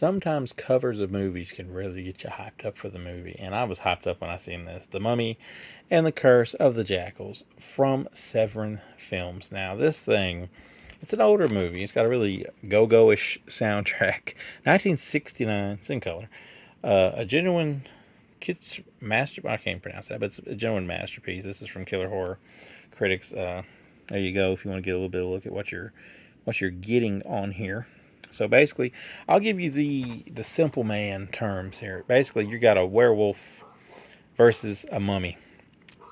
sometimes covers of movies can really get you hyped up for the movie. And I was hyped up when I seen this. The Mummy and the Curse of the Jackals from Severin Films. Now, this thing, it's an older movie. It's got a really go-go-ish soundtrack. 1969. It's in color. A genuine kids master. I can't pronounce that, but it's a genuine masterpiece. This is from Killer Horror Critics. There you go. If you want to get a little bit of a look at what you're getting on here. So basically, I'll give you the simple man terms here. Basically, you got a werewolf versus a mummy,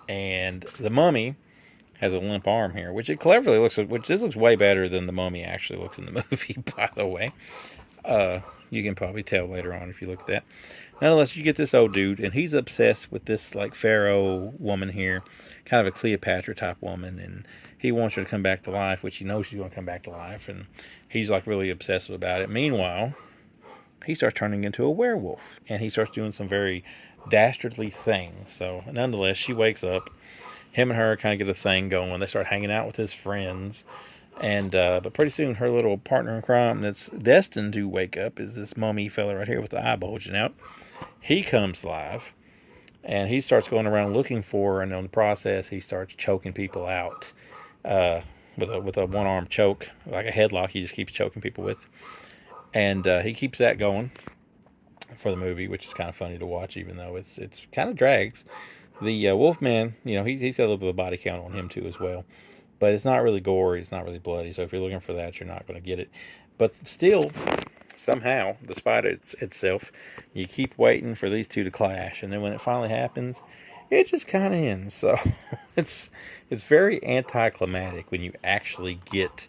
and the mummy has a limp arm here, which it cleverly looks. Which this looks way better than the mummy actually looks in the movie. By the way, you can probably tell later on if you look at that. Nonetheless, you get this old dude, and he's obsessed with this like pharaoh woman here, kind of a Cleopatra type woman, and he wants her to come back to life, which he knows she's going to come back to life, and he's like really obsessive about it. Meanwhile, he starts turning into a werewolf, and he starts doing some very dastardly things. So, nonetheless, she wakes up. Him and her kind of get a thing going. They start hanging out with his friends. And but pretty soon her little partner in crime that's destined to wake up is this mummy fella right here with the eye bulging out. He comes live and he starts going around looking for her, and in the process he starts choking people out with a one arm choke, like a headlock. He just keeps choking people with, and he keeps that going for the movie, which is kind of funny to watch, even though it's kind of drags. The Wolfman, he's got a little bit of a body count on him too as well. But it's not really gory, it's not really bloody, so if you're looking for that, you're not going to get it. But still, somehow, despite itself, you keep waiting for these two to clash, and then when it finally happens, it just kind of ends. So it's very anticlimactic when you actually get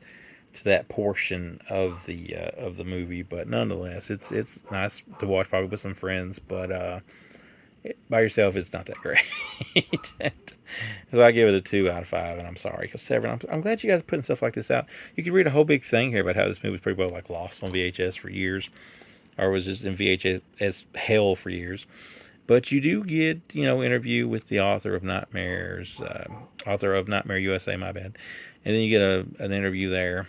to that portion of the movie. But nonetheless, it's nice to watch probably with some friends, but by yourself, it's not that great. So I give it a 2 out of 5, and I'm sorry, because Severin, I'm glad you guys are putting stuff like this out. You could read a whole big thing here about how this movie was pretty well like lost on VHS for years, or was just in VHS as hell for years. But you do get, interview with the author of Nightmare USA, my bad. And then you get an interview there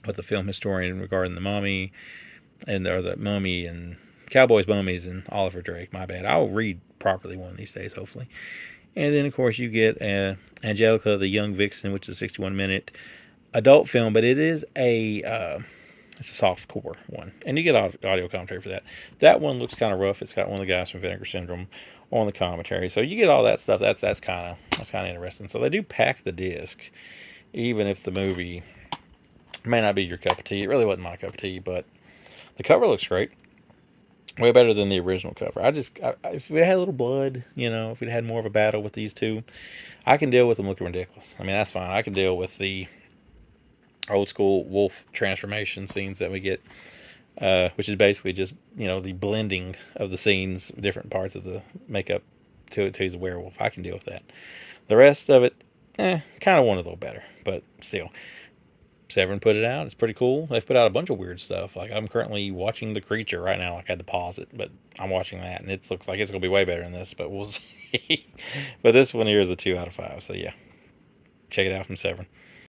with the film historian regarding the mummy, or the mummy and Cowboys, Mummies, and Oliver Drake, my bad. I'll read properly one of these days, hopefully. And then, of course, you get Angelica, the Young Vixen, which is a 61-minute adult film, but it is it's a soft core one. And you get audio commentary for that. That one looks kind of rough. It's got one of the guys from Vinegar Syndrome on the commentary. So you get all that stuff. That's kind of interesting. So they do pack the disc, even if the movie may not be your cup of tea. It really wasn't my cup of tea, but the cover looks great. Way better than the original cover. If we had a little blood, if we had more of a battle with these two, I can deal with them looking ridiculous. I mean, that's fine. I can deal with the old school wolf transformation scenes that we get, which is basically just, the blending of the scenes, different parts of the makeup to he's a werewolf. I can deal with that. The rest of it, kind of want a little better, but still. Severin put it out. It's pretty cool. They've put out a bunch of weird stuff. Like, I'm currently watching The Creature right now. Like, I had to pause it, but I'm watching that, and it looks like it's going to be way better than this, but we'll see. But this one here is a 2 out of 5, so yeah. Check it out from Severin.